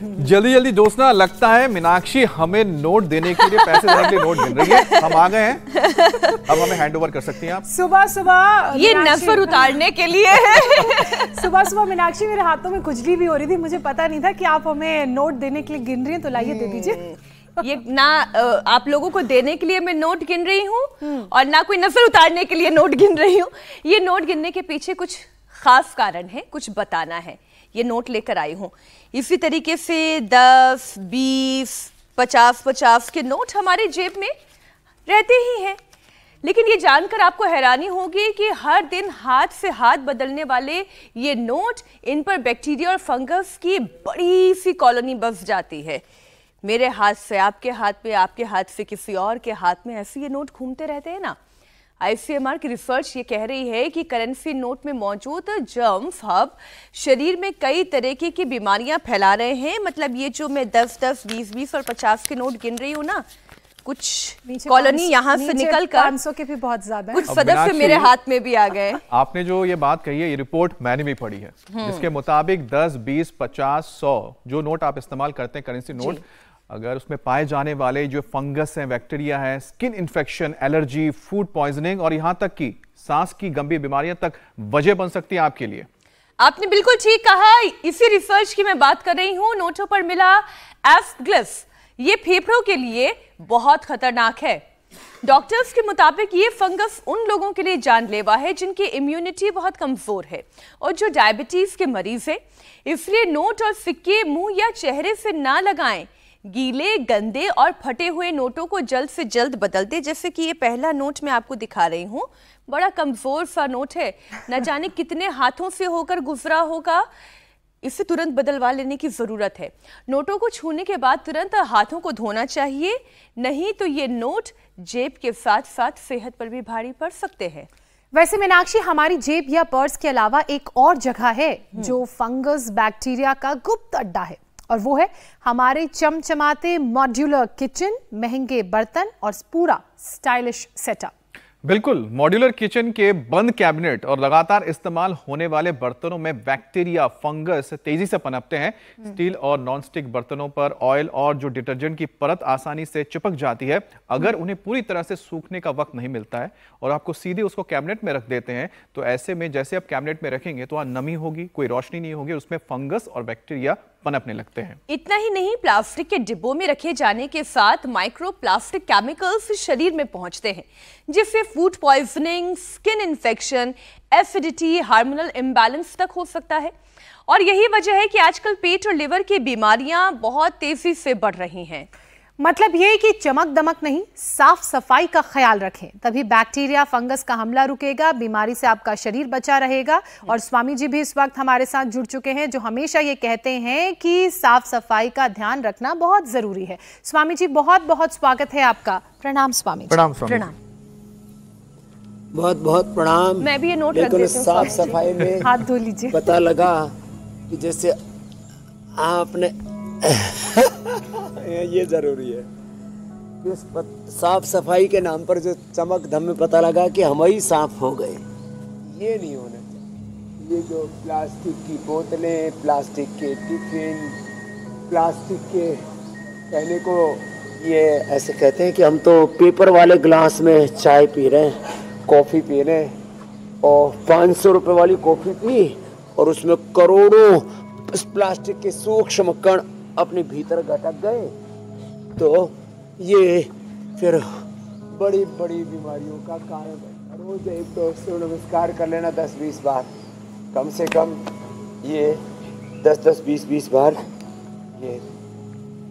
जल्दी जल्दी दोस्तों, लगता है मीनाक्षी हमें नोट देने के लिए, पैसे देने के लिए नोट गिन रही है। हम आ गए हैं, अब हमें हैंड ओवर कर सकती हैं आप। सुबह सुबह ये नफर उतारने के लिए है। सुबह सुबह मीनाक्षी मेरे हाथों में खुजली भी हो रही थी, मुझे पता नहीं था कि आप हमें नोट देने के लिए गिन रही हैं, तो लाइए दे दीजिए। ये ना आप लोगों को देने के लिए मैं नोट गिन रही हूँ और ना कोई नफर उतारने के लिए नोट गिन रही हूँ। ये नोट गिनने के पीछे कुछ खास कारण है, कुछ बताना है। ये नोट लेकर आई हूँ। इसी तरीके से 10, 20, 50 के नोट हमारे जेब में रहते ही हैं। लेकिन ये जानकर आपको हैरानी होगी कि हर दिन हाथ से हाथ बदलने वाले ये नोट, इन पर बैक्टीरिया और फंगस की बड़ी सी कॉलोनी बस जाती है। मेरे हाथ से आपके हाथ में, आपके हाथ से किसी और के हाथ में, ऐसे ये नोट घूमते रहते हैं ना। ICMR की रिसर्च ये कह रही है कि करेंसी नोट में मौजूद जर्म्स हब शरीर में कई तरीके की बीमारियां फैला रहे हैं। मतलब ये जो मैं 10, 20 और 50 के नोट गिन रही हूँ ना, कुछ कॉलोनी यहाँ से निकल कर 500 के भी बहुत ज्यादा है। कुछ सदस्य मेरे हाथ में भी आ गए। आपने जो ये बात कही है, ये रिपोर्ट मैंने भी पढ़ी है, जिसके मुताबिक 10, 20, 50, 100 जो नोट आप इस्तेमाल करते हैं, करेंसी नोट, अगर उसमें पाए जाने वाले जो फंगस हैं, बैक्टीरिया है, skin infection, allergy, food poisoning और यहां तक कि सांस की गंभीर बीमारियां तक वजह बन सकती है आपके लिए। आपने बिल्कुल ठीक कहा। इसी रिसर्च की मैं बात कर रही हूं। नोटों पर मिला एस्पग्लिस, ये फेफड़ों के लिए बहुत खतरनाक है। डॉक्टर्स के मुताबिक ये फंगस उन लोगों के लिए जानलेवा है जिनकी इम्यूनिटी बहुत कमजोर है और जो डायबिटीज के मरीज है। इसलिए नोट और सिक्के मुंह या चेहरे से ना लगाएं। गीले, गंदे और फटे हुए नोटों को जल्द से जल्द बदल दे। जैसे कि ये पहला नोट मैं आपको दिखा रही हूँ, बड़ा कमजोर सा नोट है, न जाने कितने हाथों से होकर गुजरा होगा। इसे तुरंत बदलवा लेने की जरूरत है। नोटों को छूने के बाद तुरंत हाथों को धोना चाहिए, नहीं तो ये नोट जेब के साथ साथ सेहत पर भी भारी पड़ सकते हैं। वैसे मीनाक्षी, हमारी जेब या पर्स के अलावा एक और जगह है जो फंगस बैक्टीरिया का गुप्त अड्डा है, और वो है हमारे चमचमाते मॉड्यूलर किचन, महंगे बर्तन और पूरा स्टाइलिश सेटअप। बिल्कुल, मॉड्यूलर किचन के बंद कैबिनेट और लगातार इस्तेमाल होने वाले बर्तनों में बैक्टीरिया, फंगस तेजी से पनपते हैं। स्टील और नॉनस्टिक बर्तनों पर ऑयल और जो डिटर्जेंट की परत आसानी से चिपक जाती है। अगर उन्हें पूरी तरह से सूखने का वक्त नहीं मिलता है और आपको सीधे उसको कैबिनेट में रख देते हैं, तो ऐसे में जैसे आप कैबिनेट में रखेंगे तो वहां नमी होगी, कोई रोशनी नहीं होगी, उसमें फंगस और बैक्टीरिया पनपने लगते हैं। इतना ही नहीं, प्लास्टिक के डिब्बों में रखे जाने के साथ माइक्रो प्लास्टिक केमिकल्स शरीर में पहुंचते हैं, जिससे food poisoning, skin infection, acidity, hormonal imbalance तक हो सकता है। और यही वजह है कि आजकल पेट और लिवर की बीमारियां बहुत तेजी से बढ़ रही हैं। मतलब ये कि चमक दमक नहीं, साफ सफाई का ख्याल रखें, तभी बैक्टीरिया, फंगस का हमला रुकेगा, बीमारी से आपका शरीर बचा रहेगा। और स्वामी जी भी इस वक्त हमारे साथ जुड़ चुके हैं, जो हमेशा ये कहते हैं कि साफ सफाई का ध्यान रखना बहुत जरूरी है। स्वामी जी, बहुत बहुत स्वागत है आपका। प्रणाम स्वामी। प्रणाम स्वामी। प्रणाम। बहुत बहुत प्रणाम। मैं भी ये नोट रख देती हूं। साफ सफाई में हाथ धो लीजिए। पता लगा कि जैसे आपने ये जरूरी है कि साफ सफाई के नाम पर जो चमक धम में पता लगा कि हम ही साफ हो गए, ये नहीं होना चाहिए। ये जो प्लास्टिक की बोतलें, प्लास्टिक के टिफिन, प्लास्टिक के कहने को ये ऐसे कहते हैं कि हम तो पेपर वाले ग्लास में चाय पी रहे हैं, कॉफ़ी पी रहे हैं, और 500 रुपये वाली कॉफ़ी पी और उसमें करोड़ों इस प्लास्टिक के सूक्ष्म कण अपने भीतर गटक गए, तो ये फिर बड़ी बड़ी बीमारियों का कारण है। रोज एक दोस्त से नमस्कार कर लेना 10-20 बार, कम से कम ये 10-10, 20-20 बार ये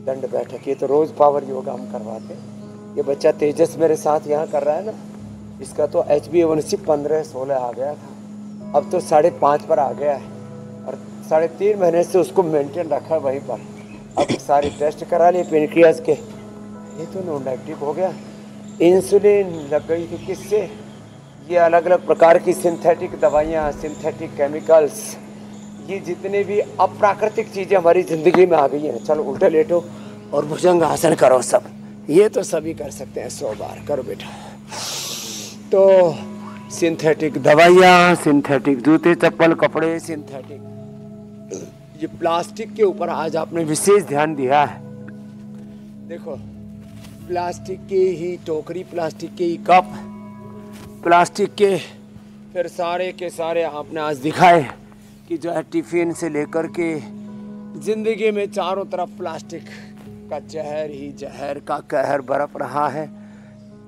दंड बैठक, ये तो रोज पावर योगा हम करवाते हैं। ये बच्चा तेजस मेरे साथ यहाँ कर रहा है ना, इसका तो HbA1c 15-16 आ गया था, अब तो 5.5 पर आ गया है, और 3.5 महीने से उसको मेंटेन रखा है वहीं पर। अब सारी टेस्ट करा लिए पेनक्रियाज के, ये तो नो नेगेटिव हो गया। इंसुलिन लग गई थी, किससे? ये अलग अलग प्रकार की सिंथेटिक दवाइयाँ, सिंथेटिक केमिकल्स, ये जितने भी अप्राकृतिक चीज़ें हमारी ज़िंदगी में आ गई हैं। चलो उल्टे लेटो और भुजंग आसन करो, सब ये तो सभी कर सकते हैं, 100 बार करो बेटा। तो सिंथेटिक दवाइयाँ, सिंथेटिक जूते चप्पल कपड़े, सिंथेटिक ये प्लास्टिक के ऊपर आज आपने विशेष ध्यान दिया है। देखो, प्लास्टिक के ही टोकरी, प्लास्टिक के ही कप, प्लास्टिक के फिर सारे के सारे आपने आज दिखाए कि जो है टिफिन से लेकर के जिंदगी में चारों तरफ प्लास्टिक का जहर ही जहर का कहर बरप रहा है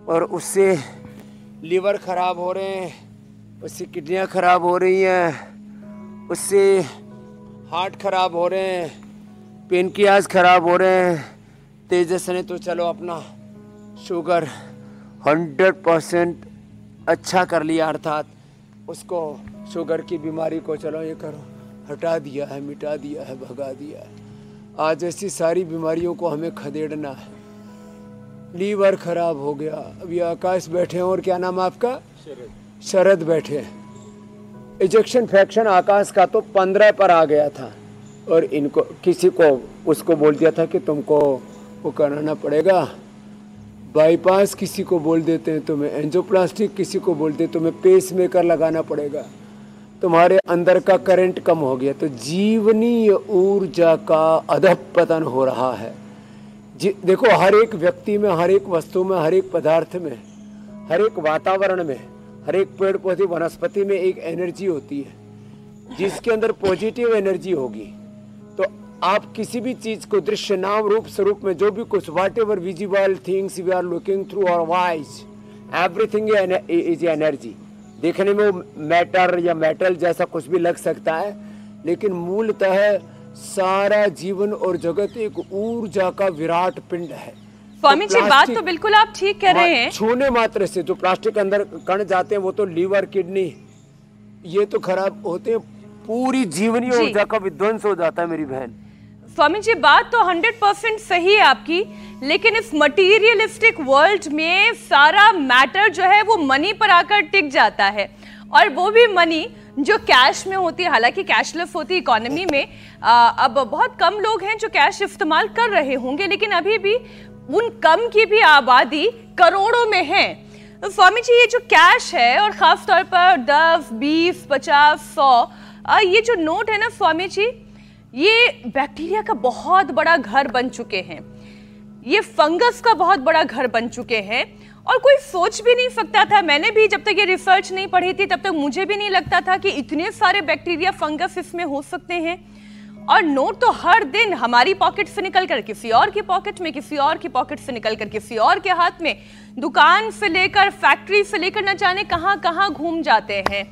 और उससे लीवर खराब हो रहे हैं, उससे किडनियां खराब हो रही हैं, उससे हार्ट खराब हो रहे हैं, पेनक्रियाज खराब हो रहे हैं। तेजस ने तो चलो अपना शुगर 100% अच्छा कर लिया, अर्थात उसको शुगर की बीमारी को चलो ये करो हटा दिया है, मिटा दिया है, भगा दिया है। आज ऐसी सारी बीमारियों को हमें खदेड़ना है। लीवर खराब हो गया, अभी आकाश बैठे हैं और क्या नाम आपका? शरद बैठे हैं। इजेक्शन फ्रैक्शन आकाश का तो 15 पर आ गया था और इनको किसी को उसको बोल दिया था कि तुमको वो कराना पड़ेगा बाईपास, किसी को बोल देते हैं तुम्हें एंजियोप्लास्टिक, किसी को बोलते हैं तुम्हें पेस मेकर लगाना पड़ेगा, तुम्हारे अंदर का करंट कम हो गया। तो जीवनीय ऊर्जा का अधःपतन हो रहा है। देखो, हर एक व्यक्ति में, हर एक वस्तु में, हर एक पदार्थ में, हर एक वातावरण में, हर एक पेड़ पौधे वनस्पति में एक एनर्जी होती है। जिसके अंदर पॉजिटिव एनर्जी होगी तो आप किसी भी चीज को दृश्य नाम रूप स्वरूप में जो भी कुछ whatever visible things we are looking through our eyes, everything is energy. देखने में वो मैटर या मेटल जैसा कुछ भी लग सकता है, लेकिन मूलतः सारा जीवन और जगत एक ऊर्जा का विराट पिंड है। स्वामी जी, बात तो बिल्कुल आप ठीक कह रहे हैं। छूने मात्र से जो प्लास्टिक अंदर कण जाते हैं वो तो लीवर, किडनी ये तो खराब होते हैं, पूरी जीवनी ऊर्जा का विध्वंस हो जाता है मेरी बहन। स्वामी जी, बात तो 100% सही है आपकी, लेकिन इस मटीरियलिस्टिक वर्ल्ड में सारा मैटर जो है वो मनी पर आकर टिक जाता है, और वो भी मनी जो कैश में होती है। हालांकि कैशलेस होती है इकोनॉमी में, अब बहुत कम लोग हैं जो कैश इस्तेमाल कर रहे होंगे, लेकिन अभी भी उन कम की भी आबादी करोड़ों में है। तो स्वामी जी, ये जो कैश है और खास तौर पर 10, 20, 50, 100 ये जो नोट है ना स्वामी जी, ये बैक्टीरिया का बहुत बड़ा घर बन चुके हैं, ये फंगस का बहुत बड़ा घर बन चुके हैं, और कोई सोच भी नहीं सकता था। मैंने भी जब तक ये रिसर्च नहीं पढ़ी थी तब तक मुझे भी नहीं लगता था कि इतने सारे बैक्टीरिया, फंगस इसमें हो सकते हैं। और नोट तो हर दिन हमारी पॉकेट से निकलकर किसी और की पॉकेट में, किसी और की पॉकेट से निकलकर किसी और के हाथ में, दुकान से लेकर फैक्ट्री से लेकर न जाने कहां कहां घूम जाते हैं।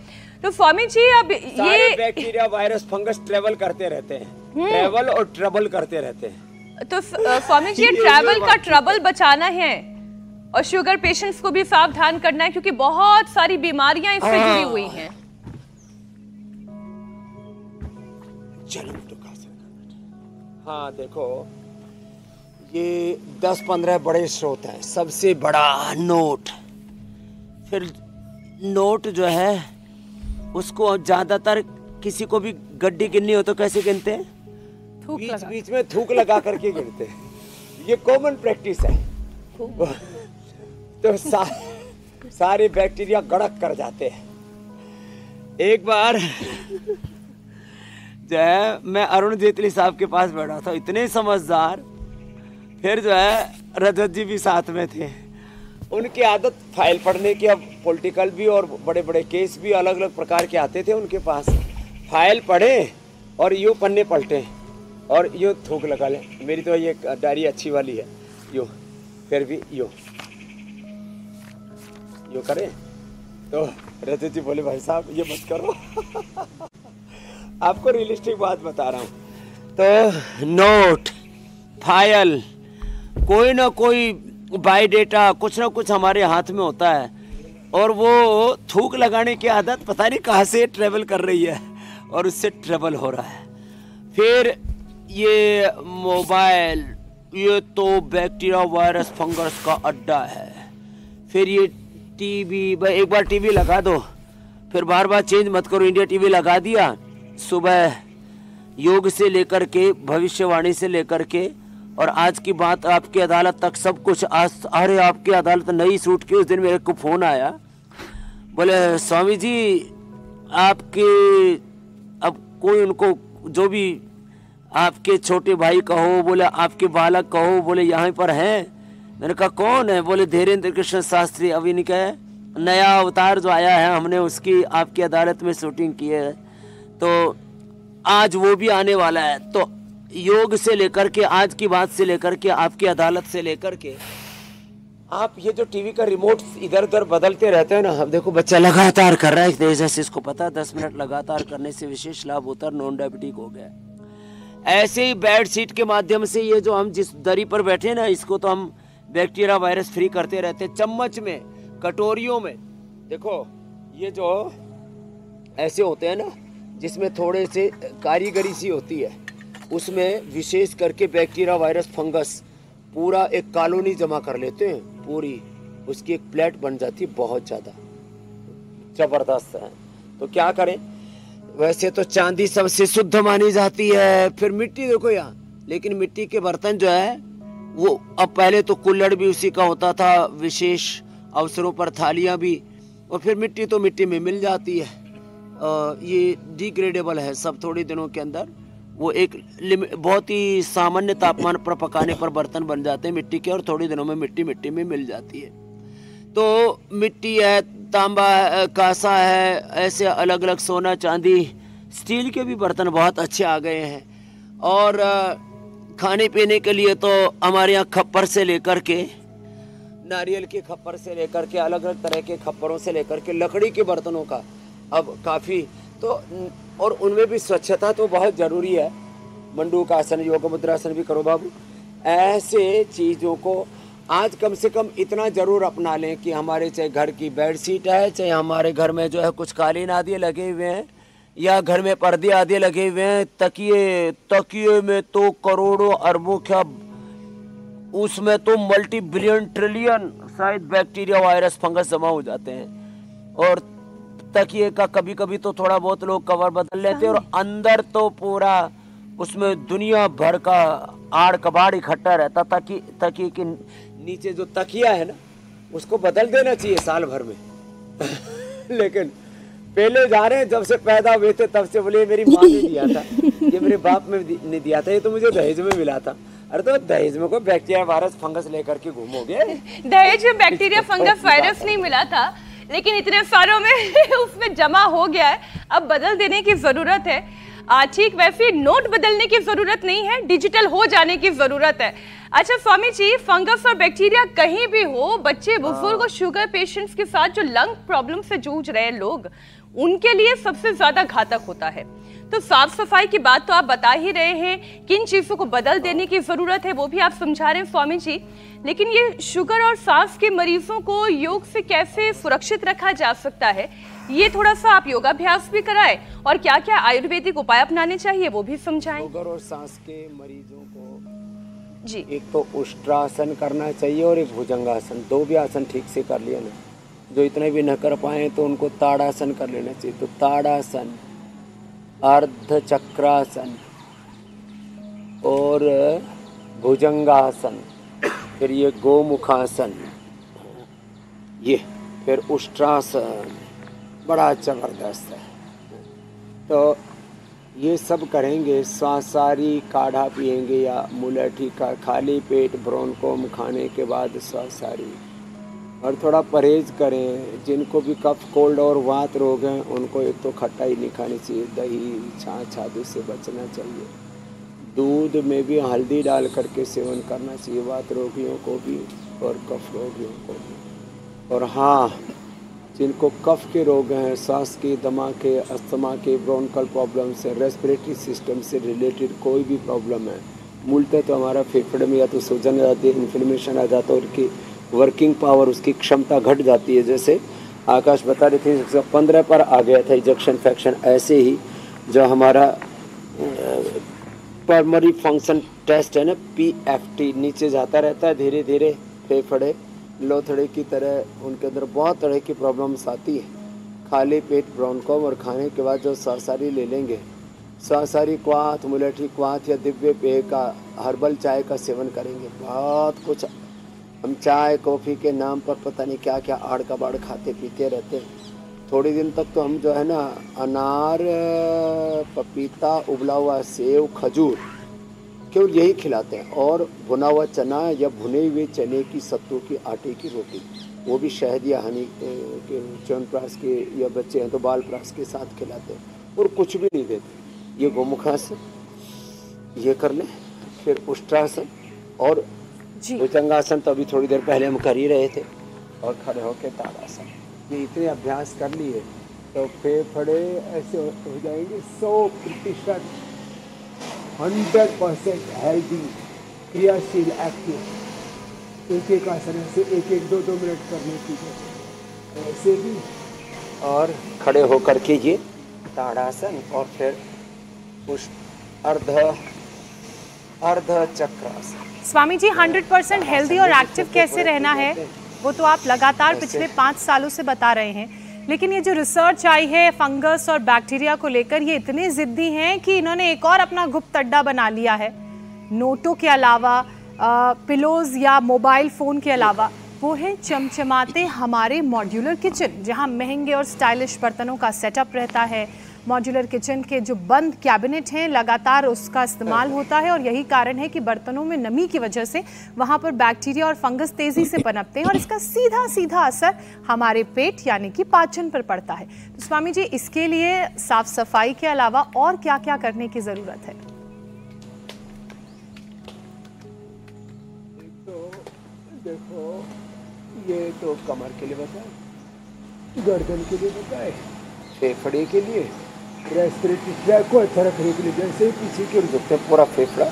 तो स्वामी जी, अब ये बैक्टीरिया, वायरस, फंगस ट्रेवल करते रहते हैं, ट्रेवल और ट्रबल करते रहते हैं। तो स्वामी जी, ट्रैवल का ट्रबल बचाना है और शुगर पेशेंट्स को भी सावधान करना है, क्योंकि बहुत सारी बीमारियां इससे जुड़ी हुई हैं। हाँ, देखो, ये 10-15 बड़े स्रोत हैं। सबसे बड़ा नोट, फिर नोट जो है उसको ज्यादातर किसी को भी गड्डी गिननी हो तो कैसे गिनते हैं? बीच बीच में थूक लगा करके गिनते हैं। ये कॉमन प्रैक्टिस है। तो सारे बैक्टीरिया गड़क कर जाते हैं। एक बार जो है मैं अरुण जेटली साहब के पास बैठा था, इतने समझदार, फिर जो है रजत जी भी साथ में थे। उनकी आदत फाइल पढ़ने की, अब पॉलिटिकल भी और बड़े बड़े केस भी अलग अलग प्रकार के आते थे उनके पास। फाइल पढ़े और यूँ पन्ने पलटे और यूँ थूक लगा ले। मेरी तो ये डायरी अच्छी वाली है, यूँ फिर भी यूँ करें तो रजत जी बोले, भाई साहब ये मत करो। आपको रियलिस्टिक बात बता रहा हूँ। तो नोट, फाइल, कोई ना कोई बायोडेटा, कुछ ना कुछ हमारे हाथ में होता है, और वो थूक लगाने की आदत पता नहीं कहाँ से ट्रेवल कर रही है और उससे ट्रेवल हो रहा है। फिर ये मोबाइल, ये तो बैक्टीरिया, वायरस, फंगस का अड्डा है। फिर ये टीवी, एक बार टीवी लगा दो फिर बार बार चेंज मत करो। इंडिया टीवी लगा दिया, सुबह योग से लेकर के, भविष्यवाणी से लेकर के, और आज की बात आपकी अदालत तक सब कुछ। आज अरे आपकी अदालत नई सूट की, उस दिन मेरे को फोन आया, बोले स्वामी जी आपके, अब कोई उनको जो भी आपके छोटे भाई कहो, बोले आपके बालक कहो, बोले यहाँ पर हैं। मैंने कहा कौन है? बोले धीरेन्द्र कृष्ण शास्त्री। अभी नहीं कहे नया अवतार जो आया है, हमने उसकी आपकी अदालत में शूटिंग की है, तो आज वो भी आने वाला है। तो योग से लेकर के, आज की बात से लेकर के, आपकी अदालत से लेकर के, आप ये जो टीवी का रिमोट इधर उधर बदलते रहते हैं ना, अब देखो बच्चा लगातार कर रहा है तेजी से, इसको पता 10 मिनट लगातार करने से विशेष लाभ होता है, नॉन डायबिटिक हो गया। ऐसे ही बेड शीट के माध्यम से ये जो हम जिस दरी पर बैठे हैं ना, इसको तो हम बैक्टीरिया वायरस फ्री करते रहते हैं। चम्मच में, कटोरियों में, देखो ये जो ऐसे होते हैं ना, जिसमें थोड़े से कारीगरी सी होती है, उसमें विशेष करके बैक्टीरिया वायरस फंगस पूरा एक कॉलोनी जमा कर लेते हैं, पूरी उसकी एक प्लेट बन जाती है, बहुत ज़्यादा जबरदस्त है। तो क्या करें, वैसे तो चांदी सबसे शुद्ध मानी जाती है, फिर मिट्टी देखो यहाँ, लेकिन मिट्टी के बर्तन जो है वो, अब पहले तो कुल्हड़ भी उसी का होता था, विशेष अवसरों पर थालियाँ भी, और फिर मिट्टी तो मिट्टी में मिल जाती है। ये डिग्रेडेबल है, सब थोड़े दिनों के अंदर वो एक बहुत ही सामान्य तापमान पर पकाने पर बर्तन बन जाते हैं मिट्टी के, और थोड़े दिनों में मिट्टी में मिल जाती है। तो मिट्टी है, तांबा है, कांसा है, ऐसे अलग अलग, सोना चांदी, स्टील के भी बर्तन बहुत अच्छे आ गए हैं। और खाने पीने के लिए तो हमारे यहाँ खप्पर से लेकर के, नारियल के खप्पर से लेकर के, अलग अलग तरह के खप्परों से लेकर के, लकड़ी के बर्तनों का अब काफ़ी, तो और उनमें भी स्वच्छता तो बहुत ज़रूरी है। मंडूक आसन, योग मुद्रासन भी करो बाबू। ऐसे चीज़ों को आज कम से कम इतना ज़रूर अपना लें कि हमारे चाहे घर की बेड शीट है, चाहे हमारे घर में जो है कुछ कालीन आदि लगे हुए हैं, या घर में पर्दे आदि लगे हुए हैं, तकिए में तो करोड़ों अरबों क्या, उसमें तो मल्टी बिलियन ट्रिलियन शायद बैक्टीरिया वायरस फंगस जमा हो जाते हैं। और तकिए का कभी कभी तो थोड़ा बहुत लोग कवर बदल लेते हैं, और अंदर तो पूरा उसमें दुनिया भर का आड़ कबाड़ इकट्ठा रहता। तकिए के नीचे जो तकिया है ना, उसको बदल देना चाहिए साल भर में लेकिन पहले जा रहे हैं, जब से पैदा हुए थे तब से बोले मेरी माँ ने दिया था, ये मेरे बाप में ने दिया था, ये तो मुझे दहेज में मिला था। अरे तो दहेज में कोई बैक्टीरिया वायरस फंगस लेकर के घूमोगे? दहेज में बैक्टीरिया फंगस वायरस नहीं मिला था, लेकिन इतने सालों में उसमें जमा हो गया है, अब बदल देने की जरूरत है। ठीक वैसे नोट बदलने की जरूरत नहीं है, डिजिटल हो जाने की जरूरत है। अच्छा स्वामी जी, फंगस और बैक्टीरिया कहीं भी हो, बच्चे, बुजुर्ग और शुगर पेशेंट्स के साथ जो लंग प्रॉब्लम से जूझ रहे लोग, उनके लिए सबसे ज्यादा घातक होता है। तो साफ सफाई की बात तो आप बता ही रहे हैं, किन चीजों को बदल देने की जरूरत है वो भी आप समझा रहे हैं स्वामी जी, लेकिन ये शुगर और सांस के मरीजों को योग से कैसे सुरक्षित रखा जा सकता है, ये थोड़ा सा आप योगाभ्यास भी कराएं, और क्या क्या आयुर्वेदिक उपाय अपनाने चाहिए वो भी समझाएं। शुगर और सांस के मरीजों को जी, एक तो उष्ट्रासन करना चाहिए और एक भुजंगासन, 2 भी आसन ठीक से कर लिया ना, जो इतने भी न कर पाए तो उनको ताड़ासन कर लेना चाहिए। तो ताड़ासन, अर्ध चक्रासन और भुजंगासन, फिर ये गोमुखासन, ये फिर उष्ट्रासन, बड़ा जबरदस्त है। तो ये सब करेंगे, स्वासारी काढ़ा पिएंगे या मुलठी का, खाली पेट ब्रोनकोम खाने के बाद स्वासारी, और थोड़ा परहेज करें। जिनको भी कफ, कोल्ड और वात रोग हैं उनको एक तो खट्टाई नहीं खानी चाहिए, दही, छाछ आदि से बचना चाहिए। दूध में भी हल्दी डाल करके सेवन करना चाहिए, वात रोगियों को भी और कफ रोगियों को भी। और हाँ, जिनको कफ के रोग हैं, सांस के, दमा के, अस्थमा के, ब्रोंकल प्रॉब्लम से, रेस्पिरेटरी सिस्टम से रिलेटेड कोई भी प्रॉब्लम है, मूलतः तो हमारा फेफड़े में या तो सूजन आ जाती है, इन्फ्लेमेशन आ जाता है, और उसकी वर्किंग पावर, उसकी क्षमता घट जाती है। जैसे आकाश बता रही थी 115 पर आ गया था इजेक्शन फ्रैक्शन, ऐसे ही जो हमारा प्राइमरी फंक्शन टेस्ट है ना, PFT, नीचे जाता रहता है धीरे धीरे, फेफड़े लोथड़े की तरह, उनके अंदर बहुत तरह की प्रॉब्लम्स आती है। खाली पेट ब्रोंकोम, और खाने के बाद जो स्वासारी ले लेंगे, स्वासारी क्वाथ, मुलठी क्वाथ या दिव्य पेय का, हर्बल चाय का सेवन करेंगे। बहुत कुछ हम चाय कॉफ़ी के नाम पर पता नहीं क्या क्या आड़ कबाड़ खाते पीते रहते हैं। थोड़े दिन तक तो हम जो है ना, अनार, पपीता, उबला हुआ सेव, खजूर, केवल यही खिलाते हैं। और भुना हुआ चना या भुने हुए चने की सत्तू की आटे की रोटी, वो भी शहद या हनी के च्यवनप्राश के, या बच्चे हैं तो बालप्राश के साथ खिलाते हैं, और कुछ भी नहीं देते। ये गोमुखासन ये कर लें, फिर उष्ट्रासन और भुजंगासन तो अभी थोड़ी देर पहले हम कर ही रहे थे, और खड़े होकर ताड़ासन। ये इतने अभ्यास कर लिए तो फेफड़े ऐसे हो जाएंगे 100%, 100% हेल्दी, क्रियाशील, एक्टिव। एक एक आसन से एक एक 2-2 मिनट करने की जरूरत, ऐसे भी। और खड़े होकर के ये ताड़ासन, और फिर अर्ध चक्रासन। स्वामी जी 100% हेल्दी और एक्टिव कैसे रहना है, वो तो आप लगातार पिछले 5 सालों से बता रहे हैं, लेकिन ये जो रिसर्च आई है फंगस और बैक्टीरिया को लेकर, ये इतने जिद्दी हैं कि इन्होंने एक और अपना गुप्त अड्डा बना लिया है। नोटों के अलावा, पिलोज या मोबाइल फ़ोन के अलावा, वो है चमचमाते हमारे मॉड्यूलर किचन, जहां महंगे और स्टाइलिश बर्तनों का सेटअप रहता है। मॉड्यूलर किचन के जो बंद कैबिनेट हैं, लगातार उसका इस्तेमाल होता है, और यही कारण है कि बर्तनों में नमी की वजह से वहां पर बैक्टीरिया और फंगस तेजी से पनपते हैं, और इसका सीधा सीधा असर हमारे पेट यानी कि पाचन पर पड़ता है। तो स्वामी जी, इसके लिए साफ सफाई के अलावा और क्या क्या करने की जरूरत है? तो देखो, ये तो कमर के लिए बताए, गर्दन के लिए बताए, फेफड़े के लिए, रेस्पिरेटरी ट्रैक को अच्छा रखने के लिए, जैसे ही पीछे की ओर झुकते पूरा फेफड़ा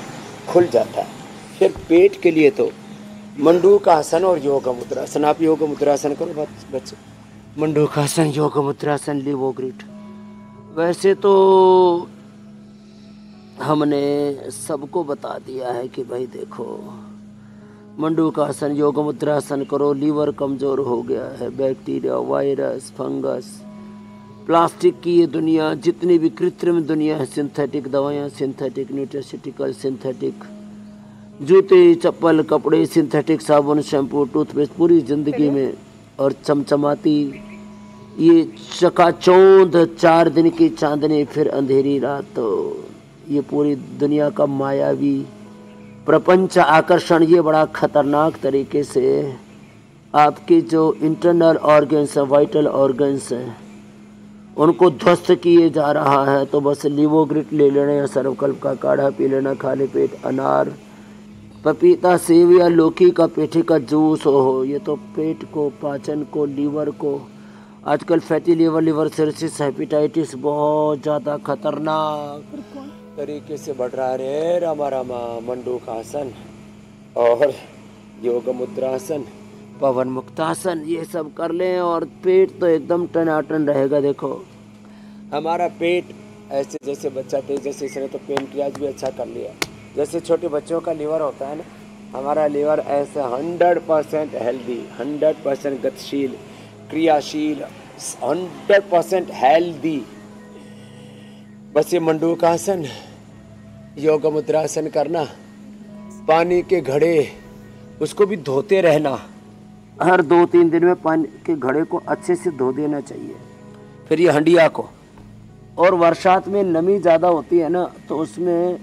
खुल जाता है। फिर पेट के लिए तो मंडूकासन और योग मुद्रासन। आप योग मुद्रासन करो बच्चे, मंडूकासन, योग मुद्रासन, लिवोग्रिट। वैसे तो हमने सबको बता दिया है कि भाई देखो, मंडूकासन, योग मुद्रासन करो, लीवर कमज़ोर हो गया है, बैक्टीरिया, वायरस, फंगस, प्लास्टिक की ये दुनिया, जितनी भी कृत्रिम दुनिया है, सिंथेटिक दवाइयाँ, सिंथेटिक न्यूट्रास्यूटिकल, सिंथेटिक जूते, चप्पल, कपड़े, सिंथेटिक साबुन, शैम्पू, टूथपेस्ट, पूरी ज़िंदगी में, और चमचमाती ये चकाचौंध 4 दिन की चांदनी, फिर अंधेरी रात। तो ये पूरी दुनिया का मायावी प्रपंच आकर्षण, ये बड़ा खतरनाक तरीके से आपके जो इंटरनल ऑर्गन्स हैं, वाइटल ऑर्गन्स हैं, उनको ध्वस्त किए जा रहा है। तो बस लिवोग्रिट ले लेना, या सर्वकल्प का काढ़ा पी लेना, खाली पेट अनार, पपीता, सेब या लौकी का पेठे का जूस हो, ये तो पेट को, पाचन को, लीवर को, आजकल fatty liver, liver cirrhosis, hepatitis बहुत ज़्यादा खतरनाक तरीके से बढ़ रहा है। रामा रामा, मंडूकासन और योग मुद्रासन, पवन मुक्तासन, ये सब कर लें और पेट तो एकदम टनाटन रहेगा। देखो हमारा पेट ऐसे, जैसे बच्चा थे, जैसे इसने तो पेनक्रियाज भी अच्छा कर लिया, जैसे छोटे बच्चों का लीवर होता है ना, हमारा लीवर ऐसे 100% हेल्दी, 100% गतिशील, क्रियाशील, 100% हेल्दी। बस ये मंडूकासन, योग मुद्रासन करना, पानी के घड़े उसको भी धोते रहना, हर 2-3 दिन में पानी के घड़े को अच्छे से धो देना चाहिए। फिर ये हंडिया को, और बरसात में नमी ज़्यादा होती है ना, तो उसमें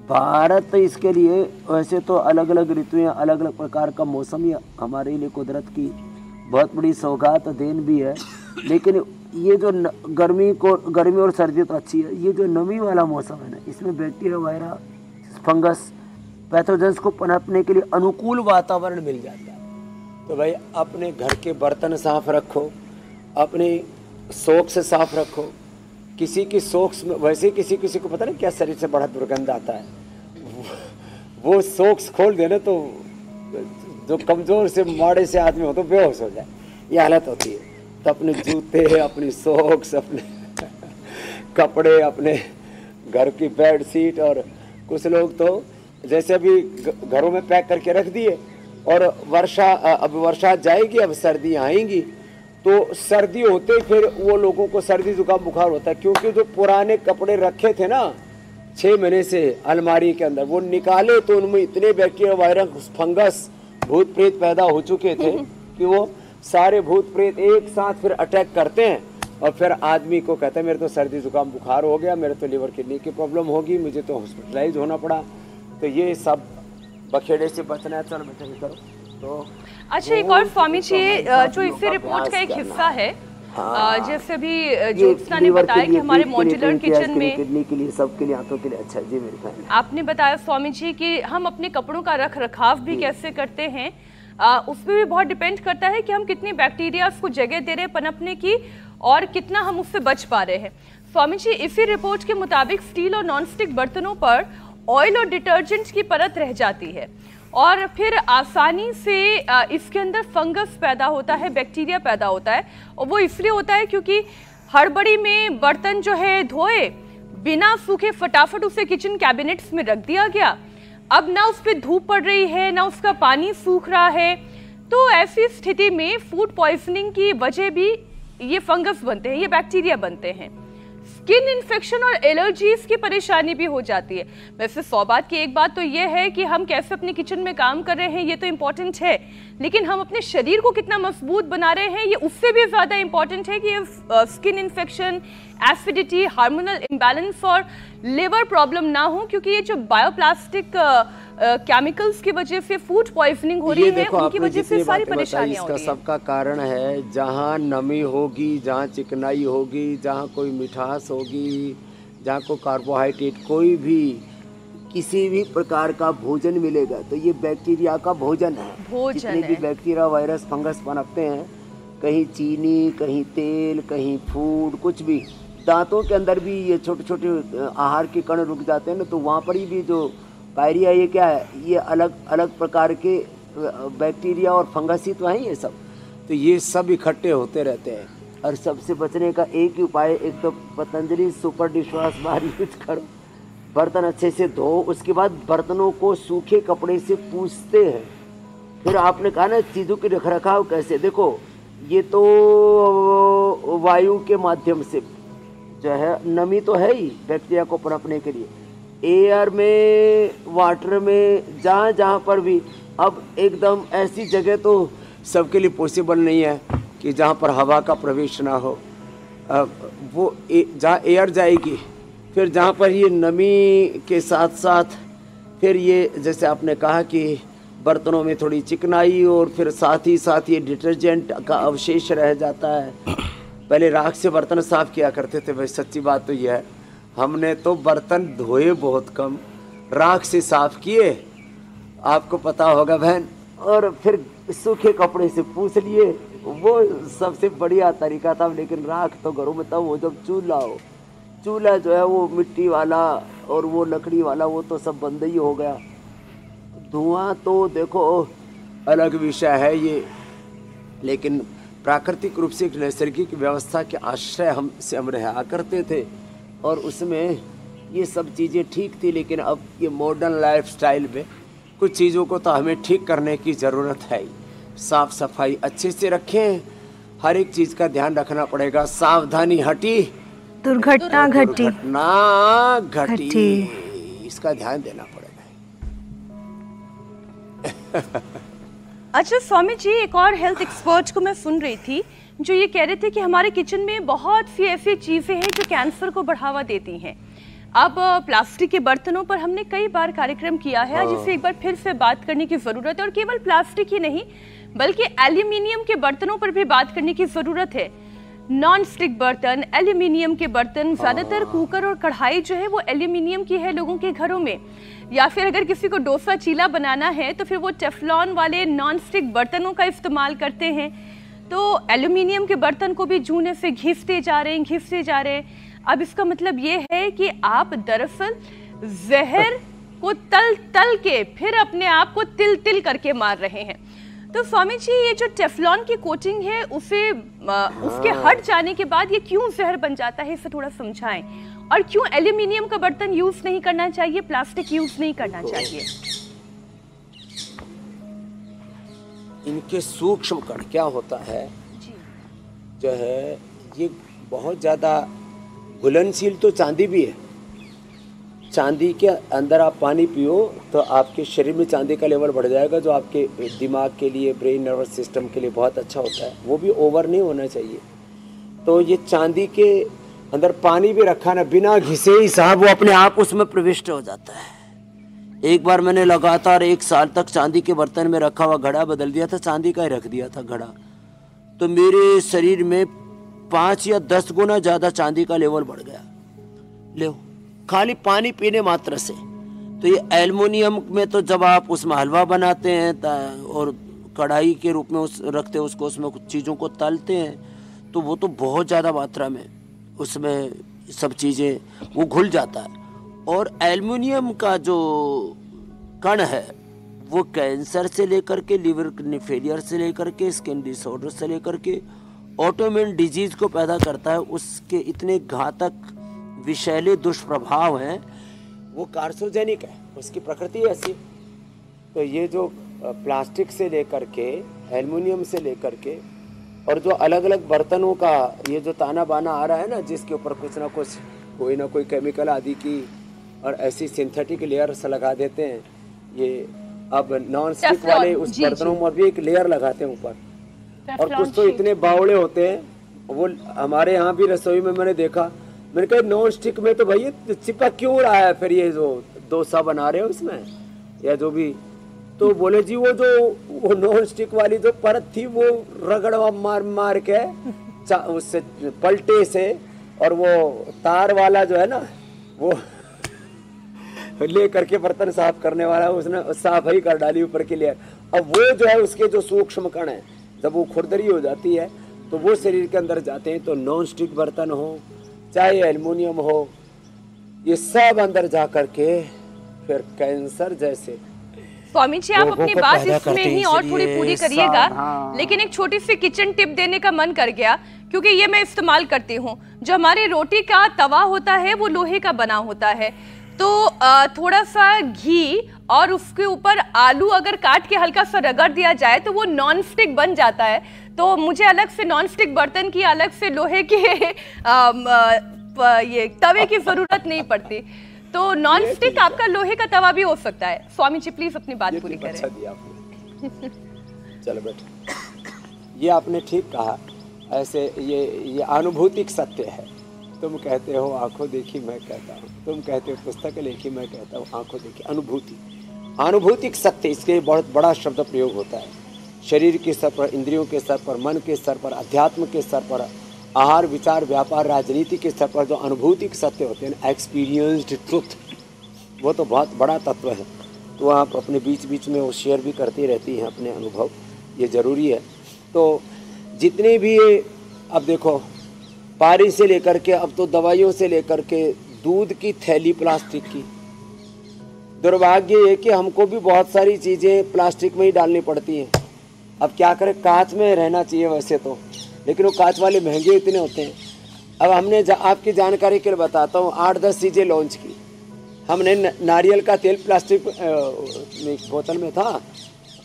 भारत इसके लिए, वैसे तो अलग अलग ऋतुएं, अलग अलग प्रकार का मौसम ही हमारे लिए कुदरत की बहुत बड़ी सौगात देन भी है, लेकिन ये जो गर्मी और सर्दी तो अच्छी है, ये जो नमी वाला मौसम है ना, इसमें बैक्टीरिया, वायरस, फंगस, पैथोजेंस को पनपने के लिए अनुकूल वातावरण मिल जाता है। तो भाई अपने घर के बर्तन साफ रखो, अपनी सोक्स साफ रखो। किसी की सोक्स में वैसे किसी को पता नहीं क्या शरीर से बड़ा दुर्गंध आता है, वो सोक्स खोल देना तो जो कमज़ोर से माड़े से आदमी हो तो बेहोश हो जाए, ये हालत होती है। तो अपने जूते, अपनी सोक्स, अपने कपड़े, अपने घर की बेड शीट, और कुछ लोग तो जैसे अभी घरों में पैक करके रख दिए, और अब वर्षा जाएगी, अब सर्दी आएंगी, तो सर्दी होते फिर वो लोगों को सर्दी जुकाम बुखार होता है, क्योंकि जो पुराने कपड़े रखे थे ना 6 महीने से अलमारी के अंदर, वो निकाले तो उनमें इतने बैक्टीरिया, वायरस, फंगस, भूत प्रेत पैदा हो चुके थे कि वो सारे भूत प्रेत एक साथ फिर अटैक करते हैं, और फिर आदमी को कहते हैं मेरे तो सर्दी जुकाम बुखार हो गया, मेरे तो लीवर किडनी की प्रॉब्लम होगी, मुझे तो हॉस्पिटलाइज होना पड़ा। तो ये सब बखेड़े से बचना है। चलो बेटा करो। तो अच्छा, एक और स्वामी जी, जो इसी रिपोर्ट का एक हिस्सा है, जैसे अभी ज्योत्सना ने बताया कि हमारे मॉड्यूलर किचन में किडनी के लिए, सबके लिए, आंतों के लिए अच्छा। जी मेरे ख्याल आपने बताया स्वामी जी कि हम अपने कपड़ों का रख रखाव भी कैसे करते हैं, उसमें भी बहुत डिपेंड करता है कि हम कितनी बैक्टीरिया को जगह दे रहे हैं पनपने की और कितना हम उससे बच पा रहे हैं। स्वामी जी, इसी रिपोर्ट के मुताबिक स्टील और नॉनस्टिक बर्तनों पर ऑयल और डिटर्जेंट की परत रह जाती है और फिर आसानी से इसके अंदर फंगस पैदा होता है, बैक्टीरिया पैदा होता है। और वो इसलिए होता है क्योंकि हड़बड़ी में बर्तन जो है धोए बिना सूखे फटाफट उसे किचन कैबिनेट्स में रख दिया गया। अब ना उस पर धूप पड़ रही है, ना उसका पानी सूख रहा है, तो ऐसी स्थिति में फूड पॉइजनिंग की वजह भी ये फंगस बनते हैं, ये बैक्टीरिया बनते हैं। स्किन इन्फेक्शन और एलर्जीज की परेशानी भी हो जाती है। वैसे 100 बात की एक बात तो ये है कि हम कैसे अपने किचन में काम कर रहे हैं ये तो इम्पोर्टेंट है, लेकिन हम अपने शरीर को कितना मजबूत बना रहे हैं ये उससे भी ज्यादा इम्पोर्टेंट है कि skin infection, acidity, hormonal imbalance और लिवर प्रॉब्लम ना हो, क्योंकि ये जो बायोप्लास्टिक केमिकल्स की वजह से फूड पॉइजनिंग हो रही है, उनकी वजह से सारी परेशानियां होती हैं। इसका सबका कारण है जहाँ नमी होगी, जहाँ चिकनाई होगी, जहाँ कोई मिठास होगी, जहाँ को कार्बोहाइड्रेट, कोई भी किसी भी प्रकार का भोजन मिलेगा तो ये बैक्टीरिया का भोजन है। जितने भी बैक्टीरिया, वायरस, फंगस पनपते हैं, कहीं चीनी, कहीं तेल, कहीं फूड, कुछ भी, दांतों के अंदर भी ये छोटे छोटे आहार के कण रुक जाते हैं ना, तो वहाँ पर ही भी जो पायरिया, ये क्या है, ये अलग अलग प्रकार के बैक्टीरिया और फंगस ही तो हैं ये सब। तो ये सब इकट्ठे होते रहते हैं और सबसे बचने का एक ही उपाय, एक तो Patanjali super dishwash bar use करो, बर्तन अच्छे से धो, उसके बाद बर्तनों को सूखे कपड़े से पूछते हैं। फिर आपने कहा ना चीज़ों की रखरखाव कैसे, देखो ये तो वायु के माध्यम से जो है, नमी तो है ही बैक्टीरिया को पनपने के लिए, एयर में, वाटर में, जहाँ जहाँ पर भी। अब एकदम ऐसी जगह तो सबके लिए पॉसिबल नहीं है कि जहाँ पर हवा का प्रवेश ना हो, वो जहाँ एयर जाएगी, फिर जहाँ पर ये नमी के साथ साथ फिर ये जैसे आपने कहा कि बर्तनों में थोड़ी चिकनाई और फिर साथ ही साथ ये डिटर्जेंट का अवशेष रह जाता है। पहले राख से बर्तन साफ़ किया करते थे, भाई सच्ची बात तो ये है, हमने तो बर्तन धोए बहुत कम, राख से साफ़ किए, आपको पता होगा बहन, और फिर सूखे कपड़े से पूछ लिए, वो सबसे बढ़िया तरीका था। लेकिन राख तो घरों में तब, वो जब चूल्हा हो, चूल्हा जो है वो मिट्टी वाला और वो लकड़ी वाला, वो तो सब बंद ही हो गया। धुआं तो देखो अलग विषय है ये, लेकिन प्राकृतिक रूप से एक नैसर्गिक व्यवस्था के आश्रय हम रहा करते थे और उसमें ये सब चीज़ें ठीक थी। लेकिन अब ये मॉडर्न लाइफस्टाइल में कुछ चीज़ों को तो हमें ठीक करने की ज़रूरत है ही। साफ़ सफाई अच्छे से रखें, हर एक चीज़ का ध्यान रखना पड़ेगा। सावधानी हटी, दुर्घटना घटी, इसका ध्यान देना पड़ेगा। अच्छा स्वामी जी, एक और हेल्थ एक्सपर्ट को मैं सुन रही थी जो ये कह रहे थे कि हमारे किचन में बहुत सी ऐसी चीज़ें हैं जो कैंसर को बढ़ावा देती हैं। अब प्लास्टिक के बर्तनों पर हमने कई बार कार्यक्रम किया है, जिससे एक बार फिर से बात करने की ज़रूरत है, और केवल प्लास्टिक ही नहीं बल्कि एल्यूमिनियम के बर्तनों पर भी बात करने की ज़रूरत है। नॉन स्टिक बर्तन, एल्यूमिनियम के बर्तन, ज़्यादातर कुकर और कढ़ाई जो है वो एल्यूमिनियम की है लोगों के घरों में, या फिर अगर किसी को डोसा चीला बनाना है तो फिर वो टेफ्लॉन वाले नॉन स्टिक बर्तनों का इस्तेमाल करते हैं। तो एल्यूमिनियम के बर्तन को भी जूने से घिसते जा रहे हैं। अब इसका मतलब ये है कि आप दरअसल जहर को तल के फिर अपने आप को तिल करके मार रहे हैं। तो स्वामी जी, ये जो टेफ्लॉन की कोटिंग है उसके हट जाने के बाद ये क्यों जहर बन जाता है, इसे थोड़ा समझाएं। और क्यों एल्यूमिनियम का बर्तन यूज नहीं करना चाहिए, प्लास्टिक यूज नहीं करना चाहिए? इनके सूक्ष्म कण क्या होता है जो है, ये बहुत ज़्यादा घुलनशील तो चांदी भी है। चांदी के अंदर आप पानी पियो तो आपके शरीर में चांदी का लेवल बढ़ जाएगा, जो आपके दिमाग के लिए, ब्रेन नर्वस सिस्टम के लिए बहुत अच्छा होता है। वो भी ओवर नहीं होना चाहिए। तो ये चांदी के अंदर पानी भी रखा ना, बिना घिसे ही साहब वो अपने आप उसमें प्रविष्ट हो जाता है। एक बार मैंने लगातार 1 साल तक चांदी के बर्तन में रखा हुआ घड़ा बदल दिया था, चांदी का ही रख दिया था घड़ा, तो मेरे शरीर में 5 या 10 गुना ज़्यादा चांदी का लेवल बढ़ गया। ले खाली पानी पीने मात्र से। तो ये एल्युमिनियम में तो जब आप उसमें हलवा बनाते हैं और कढ़ाई के रूप में रखते हैं उसको, उसमें कुछ चीज़ों को तलते हैं, तो वो तो बहुत ज़्यादा मात्रा में उसमें सब चीज़ें वो घुल जाता है। और एल्युमिनियम का जो कण है वो कैंसर से लेकर के लिवर फेलियर से लेकर के स्किन डिसऑर्डर से लेकर के ऑटोइम्यून डिजीज को पैदा करता है। उसके इतने घातक विषैले दुष्प्रभाव हैं, वो कार्सिनोजेनिक है, उसकी प्रकृति ऐसी। तो ये जो प्लास्टिक से लेकर के एल्युमिनियम से लेकर के और जो अलग अलग बर्तनों का ये जो ताना बाना आ रहा है ना, जिसके ऊपर कुछ ना कुछ कोई ना कोई केमिकल आदि की और ऐसी सिंथेटिक लेयर्स लगा देते हैं। ये अब नॉन स्टिक वाले उस बर्तनों में भी एक लेयर लगाते हैं ऊपर, और कुछ तो इतने बावड़े होते हैं। वो हमारे यहाँ भी रसोई में मैंने देखा, मैंने कहा नॉन स्टिक में तो भैया चिपक क्यों रहा है, फिर ये जो डोसा बना रहे हो इसमें या जो भी, तो बोले जी वो नॉन स्टिक वाली जो परत थी वो रगड़ मार मार के उससे पलटे से, और वो तार वाला जो है ना वो ले करके बर्तन साफ करने वाला उसने साफ ही कर डाली ऊपर की लेयर। अब वो जो है उसके जो सूक्ष्म कण है जब वो खुरदरी हो जाती है तो वो शरीर के अंदर जाते हैं। तो नॉन स्टिक बर्तन हो चाहे एल्युमिनियम हो, ये सब अंदर जा करके फिर कैंसर जैसे। स्वामी जी आप अपनी बात इसमें ही और थोड़ी पूरी करिएगा, लेकिन एक छोटी सी किचन टिप देने का मन कर गया, क्योंकि ये मैं इस्तेमाल करती हूँ। जो हमारे रोटी का तवा होता है वो लोहे का बना होता है, तो थोड़ा सा घी और उसके ऊपर आलू अगर काट के हल्का सा रगड़ दिया जाए तो वो नॉन स्टिक बन जाता है। तो मुझे अलग से नॉन स्टिक बर्तन की, अलग से लोहे के ये तवे की जरूरत नहीं पड़ती। तो नॉन स्टिक आपका लोहे का तवा भी हो सकता है। स्वामी जी प्लीज अपनी बात पूरी करें। अच्छा दिया आपने। चलो बेटा, ये आपने ठीक कहा। ऐसे ये अनुभूतिक सत्य है। तुम कहते हो आंखों देखी, मैं कहता हूँ, तुम कहते हो पुस्तक लिखी, मैं कहता हूँ आंखों देखी। अनुभूति, अनुभूतिक सत्य, इसके बहुत बड़ा शब्द प्रयोग होता है। शरीर के स्तर पर, इंद्रियों के स्तर पर, मन के स्तर पर, अध्यात्म के स्तर पर, आहार विचार व्यापार राजनीति के स्तर पर जो अनुभूतिक सत्य होते हैं, एक्सपीरियंस्ड ट्रुथ, वो तो बहुत बड़ा तत्व है। तो आप अपने बीच बीच में वो शेयर भी करती रहती हैं अपने अनुभव, ये ज़रूरी है। तो जितने भी अब देखो पारी से लेकर के अब तो दवाइयों से लेकर के दूध की थैली प्लास्टिक की, दुर्भाग्य है कि हमको भी बहुत सारी चीज़ें प्लास्टिक में ही डालनी पड़ती हैं। अब क्या करें, कांच में रहना चाहिए वैसे तो, लेकिन वो कांच वाले महंगे इतने होते हैं। अब हमने आपकी जानकारी के लिए बताता हूँ, 8-10 चीज़ें लॉन्च की हमने। नारियल का तेल प्लास्टिक बोतल में था,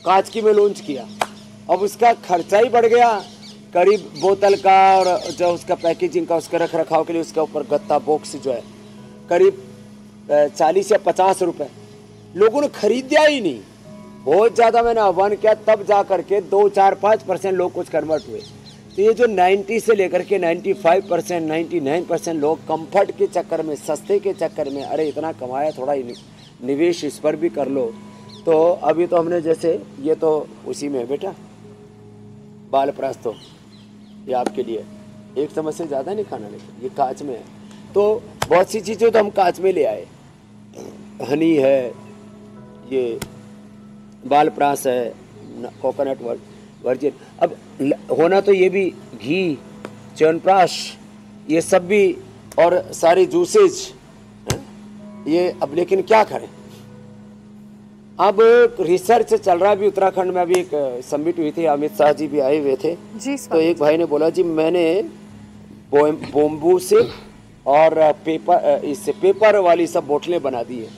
कांच की में लॉन्च किया। अब उसका खर्चा ही बढ़ गया करीब, बोतल का और जो उसका पैकेजिंग का, उसका रख रखाव के लिए उसका ऊपर गत्ता बॉक्स जो है, करीब 40 या 50 रुपये। लोगों ने खरीदा ही नहीं। बहुत ज़्यादा मैंने आह्वान किया, तब जा करके 2-4-5% लोग कुछ कन्वर्ट हुए। तो ये जो 90 से लेकर के 95%, 99% लोग कंफर्ट के चक्कर में, सस्ते के चक्कर में, अरे इतना कमाया थोड़ा निवेश इस पर भी कर लो। तो अभी तो हमने जैसे ये तो उसी में है बेटा, बाल प्रास, तो ये आपके लिए 1 चम्मच से ज़्यादा नहीं खाना, लेकिन ये कांच में है। तो बहुत सी चीज़ें तो हम कांच में ले आए, हनी है, ये बाल प्रास है, कोकोनट वर्जिन। अब होना तो ये भी घी, च्यवनप्राश, ये सब भी, और सारे जूसेज ये। अब लेकिन क्या करें, अब रिसर्च चल रहा है। अभी उत्तराखंड में अभी एक समिट हुई थी, अमित शाह जी भी आए हुए थे। तो एक भाई ने बोला जी मैंने बोम्बू से और इससे पेपर वाली सब बोतलें बना दी है,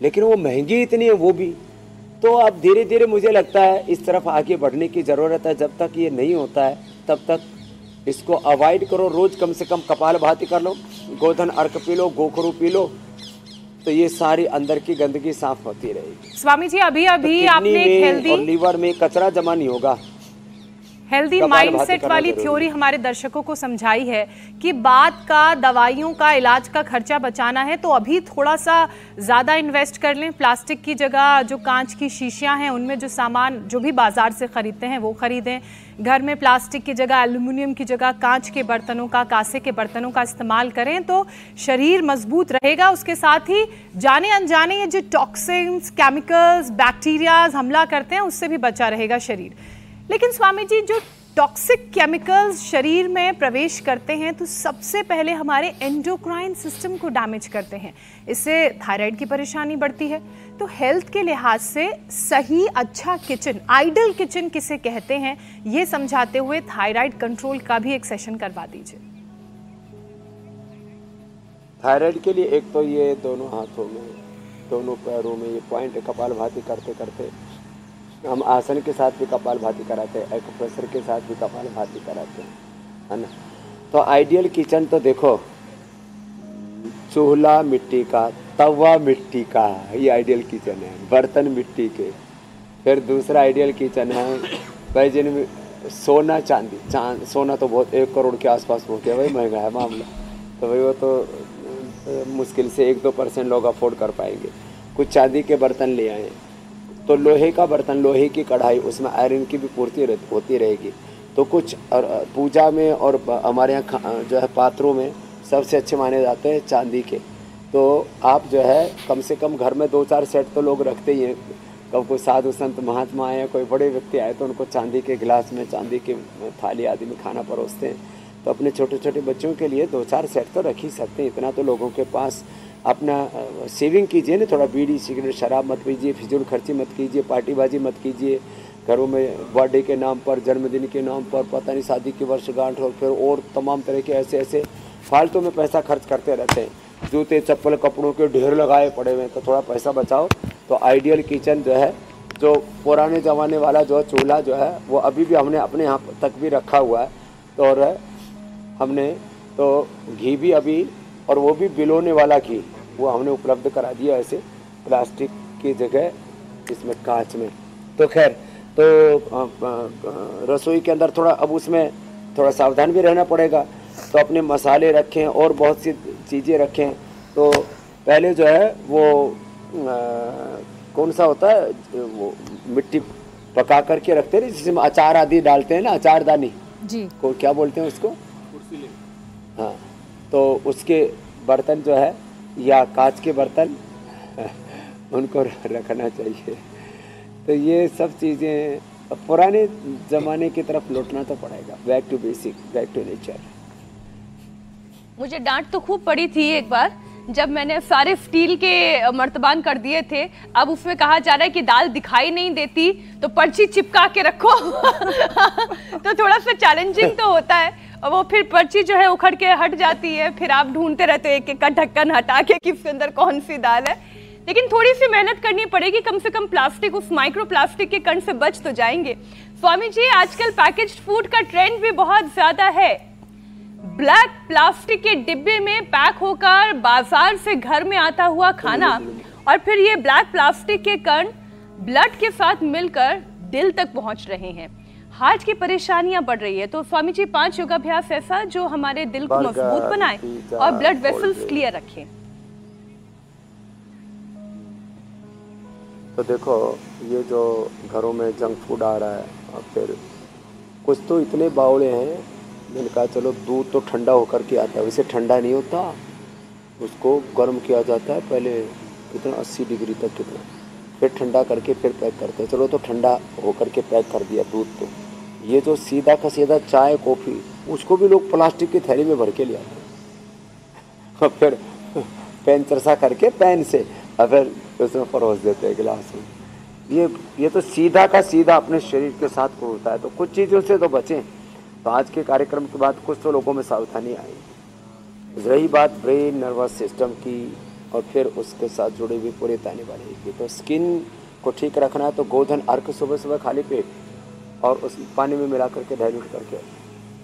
लेकिन वो महंगी इतनी है वो भी। तो अब धीरे धीरे मुझे लगता है इस तरफ आगे बढ़ने की ज़रूरत है। जब तक ये नहीं होता है तब तक इसको अवॉइड करो। रोज़ कम से कम कपाल भाती कर लो, गोधन अर्क पी लो, गोखरू पी लो, तो ये सारी अंदर की गंदगी साफ होती रहेगी। स्वामी जी अभी तो आपने एक हेल्दी और लीवर में कचरा जमा नहीं होगा। हेल्दी माइंडसेट वाली थ्योरी हमारे दर्शकों को समझाई है कि बाद का दवाइयों का इलाज का खर्चा बचाना है तो अभी थोड़ा सा ज़्यादा इन्वेस्ट कर लें। प्लास्टिक की जगह जो कांच की शीशियां हैं उनमें जो सामान जो भी बाजार से खरीदते हैं वो खरीदें। घर में प्लास्टिक की जगह एल्युमिनियम की जगह कांच के बर्तनों का, कांसे के बर्तनों का इस्तेमाल करें तो शरीर मजबूत रहेगा। उसके साथ ही जाने अनजाने ये जो टॉक्सिन्स, केमिकल्स, बैक्टीरियाज हमला करते हैं उससे भी बचा रहेगा शरीर। लेकिन स्वामी जी, जो टॉक्सिक केमिकल्स शरीर में प्रवेश करते हैं तो सबसे पहले हमारे एंडोक्राइन सिस्टम को डैमेज करते हैं। इससे थायराइड की परेशानी बढ़ती है। तो हेल्थ के लिहाज से सही अच्छा किचन, आइडियल किचन किसे कहते हैं, ये समझाते हुए थायराइड कंट्रोल का भी एक सेशन करवा दीजिए। थायराइड के लिए एक तो ये दोनों हाथों में, दोनों पैरों में ये पॉइंट है। कपालभाति करते करते हम आसन के साथ भी कपालभाति कराते हैं, एक्यूप्रेशर के साथ भी कपालभाति कराते हैं, है ना। तो आइडियल किचन तो देखो, चूल्हा मिट्टी का, तवा मिट्टी का, ये आइडियल किचन है। बर्तन मिट्टी के। फिर दूसरा आइडियल किचन है भाई जिनमें सोना चांदी, सोना तो बहुत 1 करोड़ के आसपास हो गया भाई, महंगा है मामला। तो भाई वो तो मुश्किल से 1-2% लोग अफोर्ड कर पाएंगे। कुछ चांदी के बर्तन ले आए, तो लोहे का बर्तन, लोहे की कढ़ाई, उसमें आयरन की भी पूर्ति होती रहेगी। तो कुछ पूजा में और हमारे यहाँ जो है पात्रों में सबसे अच्छे माने जाते हैं चांदी के। तो आप जो है कम से कम घर में 2-4 सेट तो लोग रखते ही हैं। कब कोई साधु संत महात्मा आए, कोई बड़े व्यक्ति आए तो उनको चांदी के गिलास में, चांदी की थाली आदि में खाना परोसते हैं। तो अपने छोटे छोटे बच्चों के लिए 2-4 सेट तो रख ही सकते हैं। इतना तो लोगों के पास। अपना सेविंग कीजिए ना, थोड़ा बीड़ी सिगरेट शराब मत पीजिए, फिजूल खर्ची मत कीजिए, पार्टीबाजी मत कीजिए। घरों में बर्थडे के नाम पर, जन्मदिन के नाम पर, पता नहीं शादी की वर्षगांठ और फिर और तमाम तरह के ऐसे फालतू में पैसा खर्च करते रहते हैं। जूते चप्पल कपड़ों के ढेर लगाए पड़े हुए हैं। तो थोड़ा पैसा बचाओ। तो आइडियल किचन जो है, जो पुराने ज़माने वाला जो चूल्हा जो है वो अभी भी हमने अपने यहाँ तक भी रखा हुआ है। तो और हमने तो घी भी अभी, और वो भी बिलोने वाला घी, वो हमने उपलब्ध करा दिया ऐसे प्लास्टिक की जगह, इसमें कांच में। तो खैर, तो रसोई के अंदर थोड़ा अब उसमें थोड़ा सावधान भी रहना पड़ेगा। तो अपने मसाले रखें और बहुत सी चीज़ें रखें। तो पहले जो है वो कौन सा होता है, वो मिट्टी पका करके रखते हैं जिसमें अचार आदि डालते हैं ना, अचारदानी जी को क्या बोलते हैं उसको, हाँ। तो उसके बर्तन जो है या कांच के बर्तन उनको रखना चाहिए। तो ये सब चीज़ें पुराने ज़माने की तरफ लौटना तो पड़ेगा। Back to basic, back to nature. मुझे डांट तो खूब पड़ी थी एक बार जब मैंने सारे स्टील के मर्तबान कर दिए थे। अब उसमें कहा जा रहा है कि दाल दिखाई नहीं देती तो पर्ची चिपका के रखो। तो थोड़ा सा चैलेंजिंग तो होता है। और वो फिर पर्ची जो है उखड़ के हट जाती है, फिर आप ढूंढते रहते हो एक एक का ढक्कन हटा के कि इसके अंदर कौन सी दाल है। लेकिन थोड़ी सी मेहनत करनी पड़ेगी, कम से कम प्लास्टिक, उस माइक्रो प्लास्टिक के कण से बच तो जाएंगे। स्वामी जी, आजकल पैकेज्ड फूड का ट्रेंड भी बहुत ज्यादा है। ब्लैक प्लास्टिक के डिब्बे में पैक होकर बाजार से घर में आता हुआ खाना, और फिर ये ब्लैक प्लास्टिक के कण ब्लड के साथ मिलकर दिल तक पहुंच रहे हैं। हार्ट की परेशानियां बढ़ रही है। तो स्वामी जी, 5 योगाभ्यास ऐसा जो हमारे दिल को मजबूत बनाए और ब्लड वेसल्स क्लियर रखें। तो देखो, ये जो घरों में जंक फूड आ रहा है, और फिर कुछ तो इतने बावड़े हैं मैंने कहा चलो दूध तो ठंडा होकर के आता है, वैसे ठंडा नहीं होता, उसको गर्म किया जाता है पहले कितना 80 डिग्री तक कितना, फिर ठंडा करके फिर पैक करते हैं। चलो तो ठंडा होकर के पैक कर दिया दूध। तो ये जो सीधा का सीधा चाय कॉफ़ी, उसको भी लोग प्लास्टिक की थैली में भर के ले आते हैं और फिर पेन चरसा करके पेन से और फिर उसमें परोस देते हैं गिलास में। ये तो सीधा का सीधा अपने शरीर के साथ होता है। तो कुछ चीज़ों से तो बचें। तो आज के कार्यक्रम के बाद कुछ तो लोगों में सावधानी आई। रही बात ब्रेन नर्वस सिस्टम की और फिर उसके साथ जुड़ी हुई पूरे ताने वाले की, तो स्किन को ठीक रखना है तो गोधन अर्क सुबह सुबह खाली पेट और उस पानी में मिला करके डाइल्यूट करके,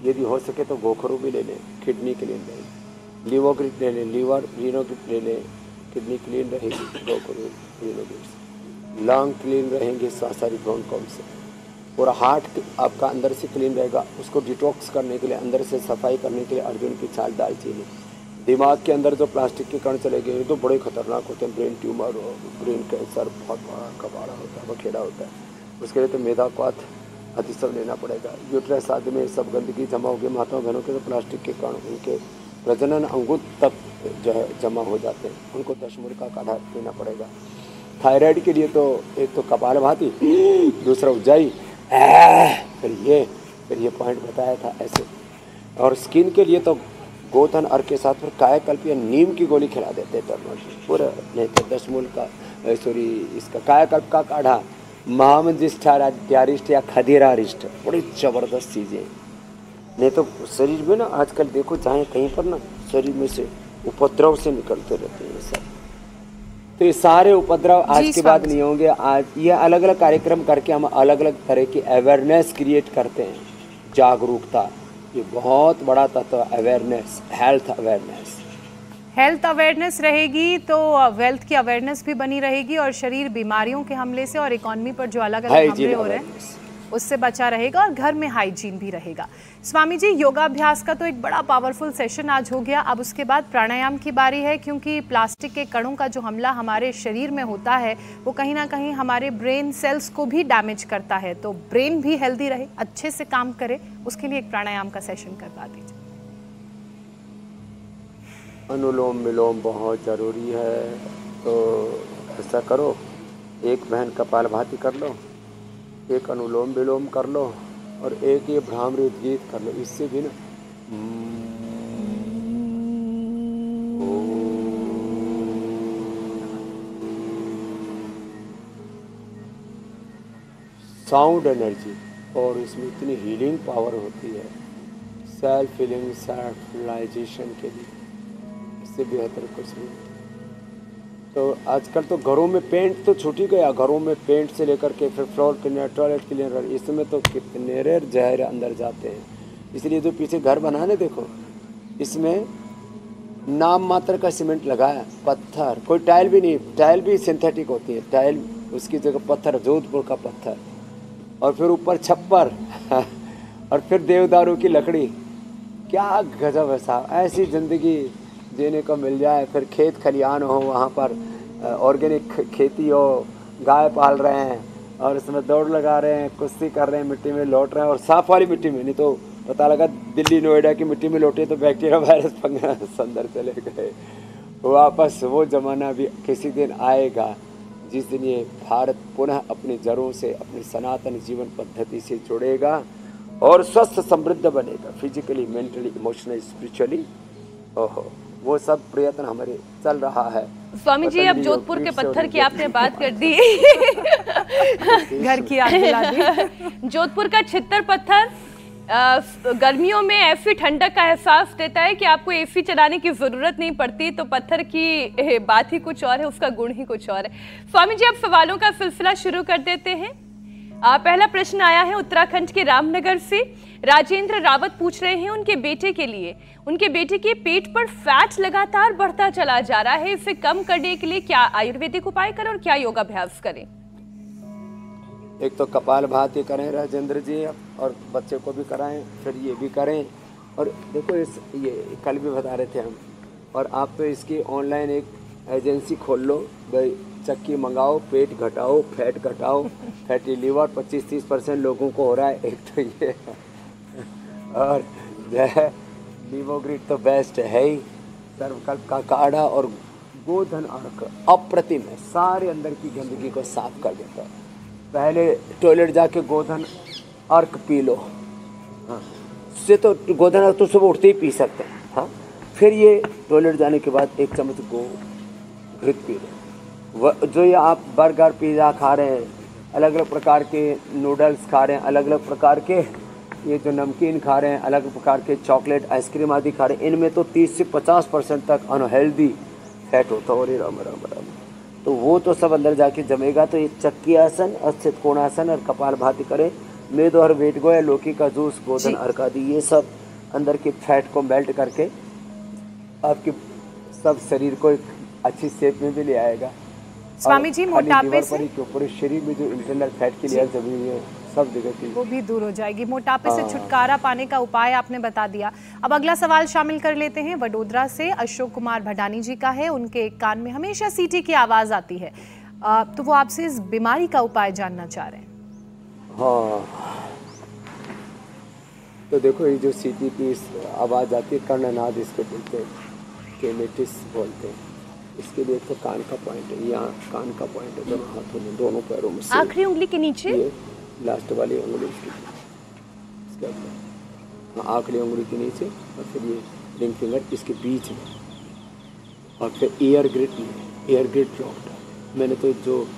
यदि हो सके तो गोखरू भी ले लें, किडनी क्लीन रहेगी, लिवोग्रिट ले लें, लीवर रीनोग्रिट ले लें, किडनी क्लीन रहेगी, गोखरू रीनोग्रिट, लंग क्लीन रहेंगे सांसारिक ब्रोंकोल से। और हार्ट आपका अंदर से क्लीन रहेगा, उसको डिटॉक्स करने के लिए, अंदर से सफाई करने के लिए अर्जुन की छाल दालचीनी। दिमाग के अंदर जो प्लास्टिक के कण चले गए तो बड़े खतरनाक होते हैं, ब्रेन ट्यूमर और ब्रेन कैंसर बहुत बड़ा कबाड़ा होता है, बखेड़ा होता है। उसके लिए तो मेधा क्वाथ अतिसव लेना पड़ेगा। यूट्रस आदि में सब गंदगी जमा हो गई, माताओं बहनों के तो प्लास्टिक के कण उनके प्रजनन अंगुत तक जो है जमा हो जाते हैं, उनको दशमूल का काढ़ा पीना पड़ेगा। थायराइड के लिए तो एक तो कपालभाति, दूसरा उज्जाई, फिर ये पॉइंट बताया था ऐसे। और स्किन के लिए तो गोधन अर्क के साथ फिर कायाकल्प या नीम की गोली खिला देते हैं पूरा, नहीं तो दशमूल का इसका कायाकल्प का काढ़ा, महामंजिष्ठारिष्ट या खदीरारिष्ट, बड़ी जबरदस्त चीज़ें। नहीं तो शरीर में ना आजकल देखो चाहे कहीं पर ना शरीर में से उपद्रव से निकलते रहते हैं सब। तो ये सारे उपद्रव आज के बाद नहीं होंगे। आज ये अलग अलग कार्यक्रम करके हम अलग अलग तरह की अवेयरनेस क्रिएट करते हैं, जागरूकता, ये बहुत बड़ा तत्व awareness, health awareness. Health awareness रहेगी तो वेल्थ की अवेयरनेस भी बनी रहेगी और शरीर बीमारियों के हमले से और इकोनॉमी पर जो अलग अलग हमले हो रहे हैं उससे बचा रहेगा और घर में हाइजीन भी रहेगा। स्वामी जी, योगाभ्यास का तो एक बड़ा पावरफुल सेशन आज हो गया। अब उसके बाद प्राणायाम की बारी है, क्योंकि प्लास्टिक के कणों का जो हमला हमारे शरीर में होता है वो कहीं ना कहीं हमारे ब्रेन सेल्स को भी डैमेज करता है। तो ब्रेन भी हेल्दी रहे, अच्छे से काम करे, उसके लिए एक प्राणायाम का सेशन करवा दीजिए। अनुलोम विलोम बहुत ज़रूरी है, तो ऐसा करो, एक बहन कपालभाति कर लो, एक अनुलोम विलोम कर लो और एक ये भ्रामरी गीत कर लो। इससे भी ना साउंड एनर्जी और इसमें इतनी हीलिंग पावर होती है, सेल्फ हीलिंग, सेल्फ रियलाइजेशन के लिए, इससे बेहतर कुछ नहीं। तो आजकल तो घरों में पेंट तो छूट ही गया, घरों में पेंट से लेकर के फिर फ्लोर क्लीनर, टॉयलेट क्लीनर, इसमें तो कितने रेर जहर अंदर जाते हैं। इसलिए जो पीछे घर बनाने देखो, इसमें नाम मात्र का सीमेंट लगाया, पत्थर, कोई टाइल भी नहीं, टाइल भी सिंथेटिक होती है, टाइल उसकी जगह पत्थर, जोधपुर का पत्थर, और फिर ऊपर छप्पर और फिर देवदारू की लकड़ी। क्या गजब है साहब, ऐसी ज़िंदगी देने को मिल जाए। फिर खेत खलियान हो, वहाँ पर ऑर्गेनिक खेती हो, गाय पाल रहे हैं और उसमें दौड़ लगा रहे हैं, कुश्ती कर रहे हैं, मिट्टी में लौट रहे हैं, और साफ वाली मिट्टी में, नहीं तो पता लगा दिल्ली नोएडा की मिट्टी में लौटे तो बैक्टीरिया वायरस फंगस अंदर चले गए। वापस वो ज़माना भी किसी दिन आएगा जिस दिन ये भारत पुनः अपनी जड़ों से, अपनी सनातन जीवन पद्धति से जुड़ेगा और स्वस्थ समृद्ध बनेगा, फिजिकली, मेंटली, इमोशनली, स्पिरिचुअली। ओहो, वो सब प्रयत्न हमारे चल रहा है। स्वामी जी, अब जोधपुर के पत्थर की आपने बात कर दी घर की याद दिला दी। जोधपुर का छित्तर पत्थर गर्मियों में ऐसी ठंडक का एहसास देता है कि आपको एसी चलाने की जरूरत नहीं पड़ती। तो पत्थर की बात ही कुछ और है, उसका गुण ही कुछ और है। स्वामी जी, अब सवालों का सिलसिला शुरू कर देते हैं। पहला प्रश्न आया है उत्तराखंड के रामनगर से। राजेंद्र रावत पूछ रहे हैं उनके बेटे के लिए, उनके बेटे के पेट पर फैट लगातार बढ़ता चला जा रहा है, इसे कम करने के लिए क्या आयुर्वेदिक उपाय करें और क्या योगाभ्यास करें? एक तो कपालभाति करें राजेंद्र जी, और बच्चे को भी कराएं, फिर ये भी करें। और देखो ये कल भी बता रहे थे हम, और आप तो इसकी ऑनलाइन एक एजेंसी खोल लो भाई, चक्की मंगाओ, पेट घटाओ, फैट घटाओ, फैटी लीवर 25-30% लोगों को हो रहा है। एक तो ये और जो है लीवोग्रिड तो बेस्ट है ही, सर्वकल्प का काढ़ा और गोधन अर्क अप्रतिम है, सारे अंदर की गंदगी को साफ कर देता है। पहले टॉयलेट जाके गोधन अर्क पी लो, हाँ, उससे तो गोधन अर्क तो सुबह उठते ही पी सकते हैं। हाँ, फिर ये टॉयलेट जाने के बाद 1 चम्मच घृत पी लो। जो ये आप बर्गर पिज़्ज़ा खा रहे हैं, अलग अलग प्रकार के नूडल्स खा रहे हैं, अलग अलग प्रकार के ये जो नमकीन खा रहे हैं, अलग प्रकार के चॉकलेट, आइसक्रीम आदि खा रहे हैं, इनमें तो 30 से 50% तक अनहेल्दी फैट होता है। राम राम राम, तो वो तो सब अंदर जाके जमेगा। तो ये चक्की आसन, अस्थित कोणासन और कपालभाति करें। मेद और वेट गो या लौकी का जूस, गोधन अर्क आदि, ये सब अंदर के फैट को मेल्ट करके आपके सब शरीर को एक अच्छी शेप में भी ले आएगा। स्वामी जी, मोटापे से पूरे शरीर में जो इंटरनल फैट की लेयर जमी हुई है सब जगह वो भी दूर हो जाएगी। मोटापे से छुटकारा पाने का उपाय आपने बता दिया। अब अगला सवाल शामिल कर लेते हैं। वडोदरा से अशोक कुमार भडानी जी का है। उनके कान में हमेशा सीटी की आवाज आती है, तो वो आपसे इस बीमारी का उपाय जानना चाह रहे हैं। हाँ, तो देखो ये जो सीटी की आवाज़ आती है, कर्णनाद इसको बोलते हैं, केमेटिस बोलते हैं। इसके लिए तो कान का पॉइंट है, यहाँ कान का पॉइंट है, दोनों हाथों में, दोनों पैरों में, आखिरी उंगली के नीचे, ये लास्ट वाली उंगली इसके ऊपर, हाँ आखिरी उंगली के नीचे, और फिर ये रिंग फिंगर इसके बीच में, और फिर ईयर ग्रिड में, ईयर ग्रिड ब्लॉक्ड। मैंने तो जो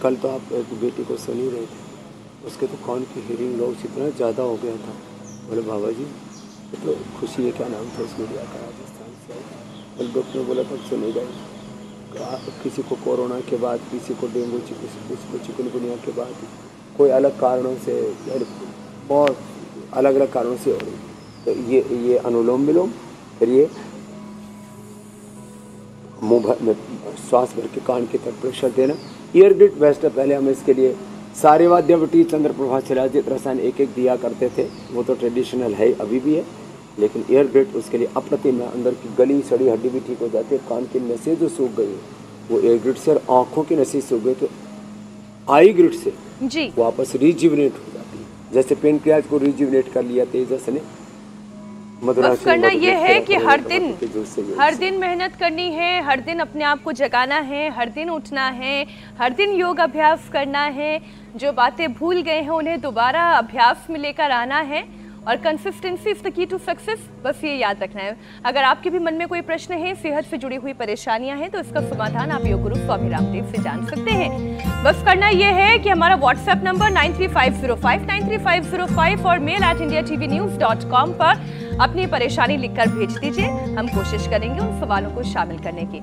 कल तो आप एक बेटी को सुन ही रहे थे, उसके तो कान की हियरिंग लॉस इतना ज़्यादा हो गया था। बोले बाबा जी तो खुशी है, क्या नाम था उस मीडिया का, राजस्थान से, कल डॉक्टर ने बोला तब सुनी गई। किसी को कोरोना के बाद, किसी को डेंगू, किसी को चिकनगुनिया के बाद, कोई अलग कारणों से, बहुत अलग अलग कारणों से हो रही। तो ये अनुलोम विलोम, फिर ये मुँह भर में श्वास भर के कान की तरफ प्रेशर देना। ईयर ग्रिड बेस्ट है। पहले हम इसके लिए सारे वाद्यवटी, चंद्रप्रभा, शिलाजित, रसायन एक एक दिया करते थे, वो तो ट्रेडिशनल है, अभी भी है। लेकिन ईयर ग्रिड उसके लिए अप्रतिम है। अंदर की गली सड़ी हड्डी भी ठीक हो जाती है। कान की नसें जो सूख गई वो ईयर ग्रिड से, और आँखों की नसें सूख गई तो आई ग्रिड से जी वापस रिजिवनेट हो जाती है। जैसे पेनक्रियाज को रिजिवनेट कर लिया तेजस ने। बस करना ये है कि हर दिन मेहनत करनी है, हर दिन अपने आप को जगाना है, हर दिन उठना है, हर दिन योग अभ्यास करना है। जो बातें भूल गए हैं उन्हें दोबारा अभ्यास में लेकर आना है, और consistency is the key to success, बस ये याद रखना है। अगर आपके भी मन में कोई प्रश्न है, सेहत से जुड़ी हुई परेशानियां हैं, तो इसका समाधान आप योग गुरु स्वामी रामदेव से जान सकते हैं। बस करना ये है कि हमारा व्हाट्सएप नंबर 9350593505 और mail@indiatvnews.com पर अपनी परेशानी लिखकर भेज दीजिए। हम कोशिश करेंगे उन सवालों को शामिल करने की।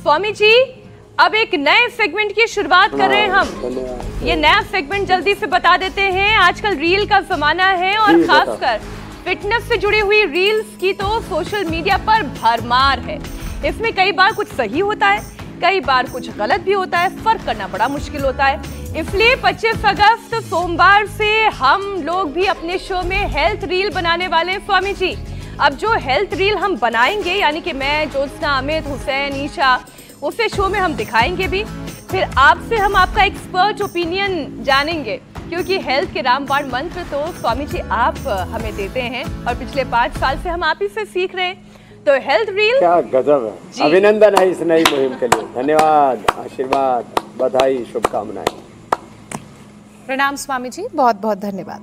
स्वामी जी, अब एक नए सेगमेंट की शुरुआत कर रहे हैं हम। ये नया सेगमेंट जल्दी से बता देते हैं। आजकल रील का जमाना है, और खासकर फिटनेस से जुड़ी हुई रील्स की तो सोशल मीडिया पर भरमार है। इसमें कई बार कुछ सही होता है, कई बार कुछ गलत भी होता है, फर्क करना बड़ा मुश्किल होता है। इसलिए 25 अगस्त सोमवार से हम लोग भी अपने शो में हेल्थ रील बनाने वाले हैं। स्वामी जी, अब जो हेल्थ रील हम बनाएंगे, यानी कि मैं, ज्योत्सना, अमित, हुसैन, ईशा, उसे शो में हम दिखाएंगे भी। फिर आपसे हम आपका एक्सपर्ट ओपिनियन जानेंगे, क्योंकि हेल्थ के रामबाण मंत्र तो स्वामी जी आप हमें देते हैं, और पिछले 5 साल से हम आप ही से सीख रहे हैं। तो हेल्थ रील क्या गजब है। अभिनंदन है इस नई मुहिम के लिए। धन्यवाद, आशीर्वाद, बधाई, शुभकामनाएं। प्रणाम स्वामी जी, बहुत बहुत धन्यवाद।